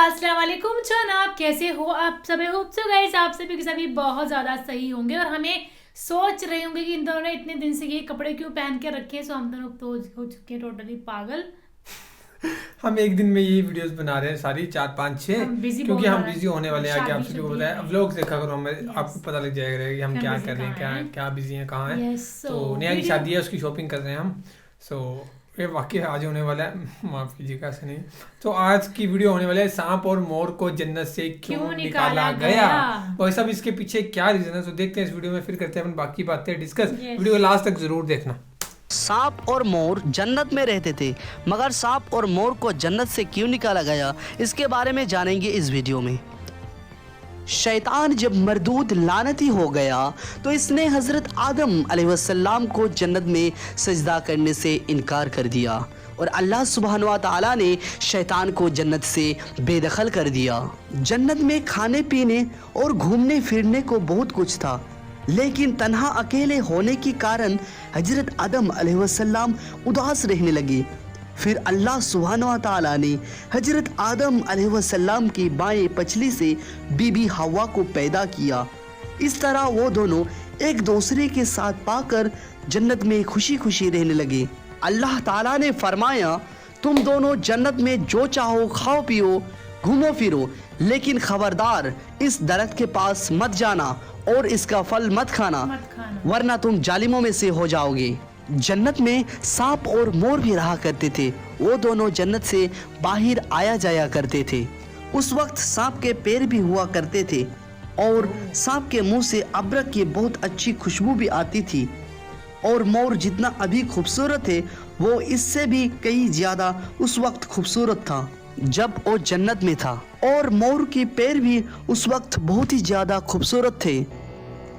अस्सलाम वालेकुम जनाब, कैसे हो आप सभी। होप सो गाइस आप सभी के सभी बहुत ज़्यादा सही होंगे और हमें सोच रहे होंगे कि इन दोनों ने इतने दिन से ये कपड़े क्यों पहन के रखे हैं। सो हम दोनों तो हो चुके हैं टोटली पागल। हम एक दिन में ये वीडियोस बना रहे हैं सारी 4 5 6 हम बिजी क्योंकि बहुत हम हो रहे बिजी होने वाले हैं। कि आप शादी सभी को शुदी बताया है। व्लॉग्स देखा करो, हमें यस आपको पता लग जाएगा कि हम हम क्या बिजी कर रहे हैं, कहाँ हैं। क्या बिजी हैं, कहाँ हैं। यस सो तो नेहा की वीडियो शादी है, उसकी शॉपिंग कर रहे हैं हम। सो ये वाकई आज होने वाला है, माफ़ कीजिएगा ऐसे नहीं। तो आज की वीडियो होने वाला है सांप और मोर को जन्नत से क्यों निकाला गया। भाई साहब इसके पीछे क्या रीज़न है, तो देखते हैं इस वीडियो में, फिर करते हैं अपन बाकी बातें डिस्कस। वीडियो को लास्ट तक ज़रूर देखना। सांप और मोर जन्नत में रहते थे, मगर सांप और मोर को जन्नत से क्यों निकाला गया, इसके बारे में जानेंगे इस वीडियो में। शैतान जब मरदूद लानती हो गया तो इसने हज़रत आदम अलैहिस्सलाम को जन्नत में सजदा करने से इनकार कर दिया और अल्लाह सुब्हान व तआला ने शैतान को जन्नत से बेदखल कर दिया। जन्नत में खाने पीने और घूमने फिरने को बहुत कुछ था, लेकिन तन्हा अकेले होने के कारण हजरत आदम अलैहिस्सलाम उदास रहने लगे। फिर अल्लाह सुब्हान व तआला ने हजरत आदम अलैहिस्सलाम की बाएं पचली से बीबी हवा को पैदा किया। इस तरह वो दोनों एक दूसरे के साथ पाकर जन्नत में खुशी खुशी रहने लगे। अल्लाह ताला ने फरमाया, तुम दोनों जन्नत में जो चाहो खाओ पियो घूमो फिरो, लेकिन खबरदार इस दरख्त के पास मत जाना और इसका फल मत खाना, वरना तुम जालिमों में से हो जाओगे। जन्नत में सांप और मोर भी रहा करते थे। वो दोनों जन्नत से बाहर आया जाया करते थे। उस वक्त सांप के पैर भी हुआ करते थे और सांप के मुंह से अबरक की बहुत अच्छी खुशबू भी आती थी। और मोर जितना अभी खूबसूरत है वो इससे भी कई ज्यादा उस वक्त खूबसूरत था जब वो जन्नत में था। और मोर के पैर भी उस वक्त बहुत ही ज्यादा खूबसूरत थे।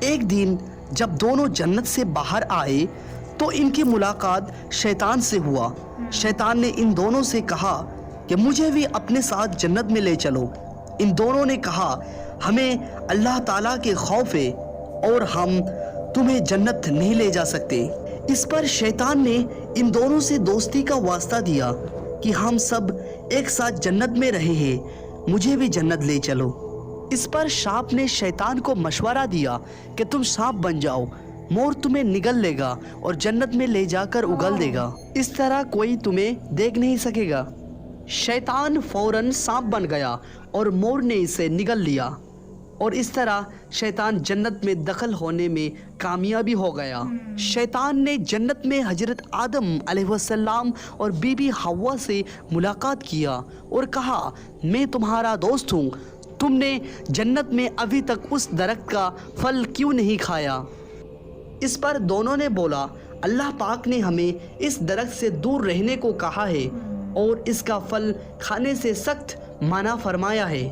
एक दिन जब दोनों जन्नत से बाहर आए तो इनकी मुलाकात शैतान से हुआ। शैतान ने इन दोनों से कहा कि मुझे भी अपने साथ जन्नत में ले चलो। इन दोनों ने कहा, हमें अल्लाह ताला के खौफ है और हम तुम्हें जन्नत नहीं ले जा सकते। इस पर शैतान ने इन दोनों से दोस्ती का वास्ता दिया कि हम सब एक साथ जन्नत में रहे हैं, मुझे भी जन्नत ले चलो। इस पर सांप ने शैतान को मशवरा दिया कि तुम सांप बन जाओ, मोर तुम्हें निगल लेगा और जन्नत में ले जाकर उगल देगा। इस तरह कोई तुम्हें देख नहीं सकेगा। शैतान फौरन सांप बन गया और मोर ने इसे निगल लिया और इस तरह शैतान जन्नत में दखल होने में कामयाबी हो गया। शैतान ने जन्नत में हजरत आदम अलैहिस्सलाम और बीबी हवा से मुलाकात किया और कहा, मैं तुम्हारा दोस्त हूँ, तुमने जन्नत में अभी तक उस दरख्त का फल क्यों नहीं खाया। इस पर दोनों ने बोला, अल्लाह पाक ने हमें इस दरख्त से दूर रहने को कहा है और इसका फल खाने से सख्त मना फरमाया है,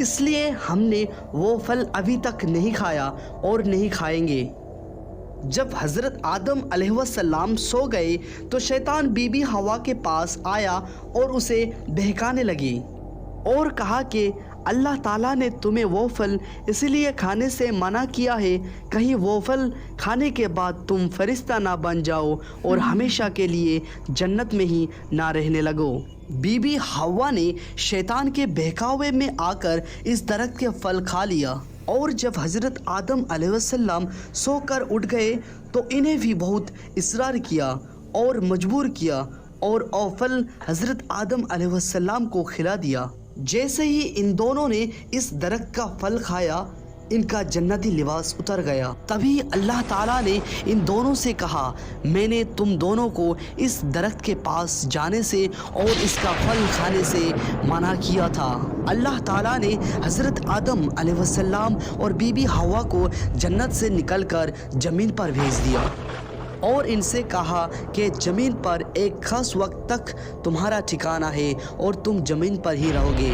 इसलिए हमने वो फल अभी तक नहीं खाया और नहीं खाएंगे। जब हज़रत आदम अलैहिस्सलाम सो गए तो शैतान बीबी हवा के पास आया और उसे बहकाने लगी और कहा कि अल्लाह ताला ने तुम्हें वो फल इसलिए खाने से मना किया है, कहीं वो फल खाने के बाद तुम फरिश्ता ना बन जाओ और हमेशा के लिए जन्नत में ही ना रहने लगो। बीबी हवा ने शैतान के बहकावे में आकर इस दरख्त के फल खा लिया और जब हज़रत आदम अलैहिस्सलाम सोकर उठ गए तो इन्हें भी बहुत इसरार किया और मजबूर किया और वो फल हज़रत आदम अलैहिस्सलाम को खिला दिया। जैसे ही इन दोनों ने इस दरख्त का फल खाया, इनका जन्नती लिबास उतर गया। तभी अल्लाह ताला ने इन दोनों से कहा, मैंने तुम दोनों को इस दरख्त के पास जाने से और इसका फल खाने से मना किया था। अल्लाह ताला ने हज़रत आदम अलैहिस्सलाम और बीबी हवा को जन्नत से निकलकर ज़मीन पर भेज दिया और इनसे कहा कि ज़मीन पर एक खास वक्त तक तुम्हारा ठिकाना है और तुम ज़मीन पर ही रहोगे।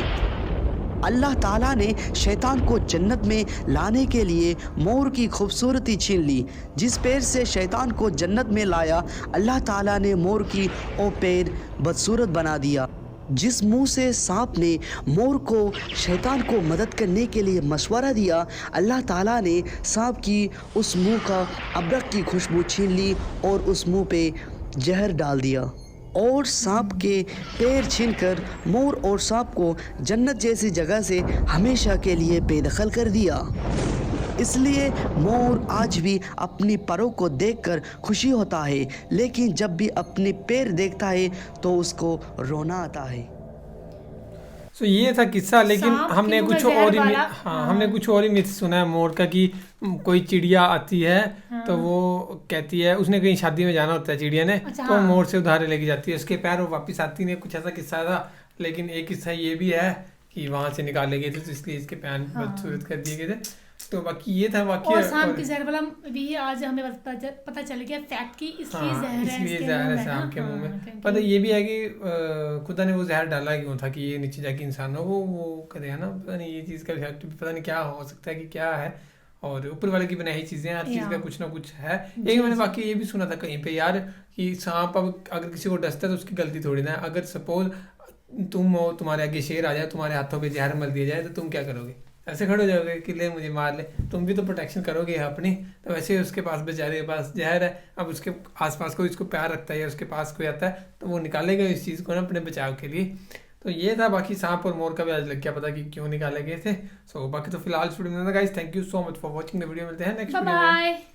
अल्लाह ताला ने शैतान को जन्नत में लाने के लिए मोर की खूबसूरती छीन ली। जिस पैर से शैतान को जन्नत में लाया, अल्लाह ताला ने मोर की ओ पैर बदसूरत बना दिया। जिस मुंह से सांप ने मोर को शैतान को मदद करने के लिए मशवरा दिया, अल्लाह ताला ने सांप की उस मुंह का अबरक की खुशबू छीन ली और उस मुंह पे जहर डाल दिया। और सांप के पैर छीनकर मोर और सांप को जन्नत जैसी जगह से हमेशा के लिए बेदखल कर दिया। इसलिए मोर आज भी अपनी परों को देखकर खुशी होता है, लेकिन जब भी अपने पैर देखता है तो उसको रोना आता है। तो ये था किस्सा, लेकिन सांप हमने की कुछ वो और ही जहर वाला, हमने कुछ और ही मिथ सुना है मोर का कि कोई चिड़िया आती है तो वो कहती है, उसने कहीं शादी में जाना होता है चिड़िया ने, अच्छा, तो हाँ। मोर से उधारे लेके जाती है, उसके पैर वो वापस आती नहीं, कुछ ऐसा किस्सा था। लेकिन एक किस्सा ये भी है कि वहां से निकाले गए थे तो इसलिए इसके पैर बदसूरत कर दिए गए थे। तो बाकी ये था बाकी। और सांप की जहर वाला भी आज हमें पता चल गया फैक्ट की, इसलिए जहर है इसलिए इसके जहर मुंह है में, सांप के हाँ, मुंह में। क्योंकि- पता ये भी है कि खुदा ने वो जहर डाला क्यों था कि ये नीचे जाके इंसानों को वो करेगा ना, पता नहीं ये चीज़ का इफेक्ट पता नहीं क्या हो सकता है कि क्या है, और ऊपर वाले की बनाई चीज़ें, हर चीज़ का कुछ ना कुछ है। एक मैंने बाकी ये भी सुना था कहीं पे यार कि सांप अब अगर किसी को डसता है तो उसकी गलती थोड़ी ना है। अगर सपोज तुम हो, तुम्हारे आगे शेर आ जाए, तुम्हारे हाथों पे जहर मल दिया जाए, तो तुम क्या करोगे? ऐसे खड़े हो जाओगे कि ले मुझे मार ले? तुम भी तो प्रोटेक्शन करोगे अपनी। तो वैसे उसके पास बेचारे के पास जहर है, अब उसके आसपास कोई इसको प्यार रखता है या उसके पास कोई आता है तो वो निकालेगा इस चीज़ को ना अपने बचाव के लिए। तो ये था। बाकी सांप और मोर का भी आज लग गया पता कि क्यों निकाले गए थे। सो बाकी तो फिलहाल इस वीडियो में guys, thank you so much for watching the video. मिलते हैं नेक्स्ट वीडियो में। बाय।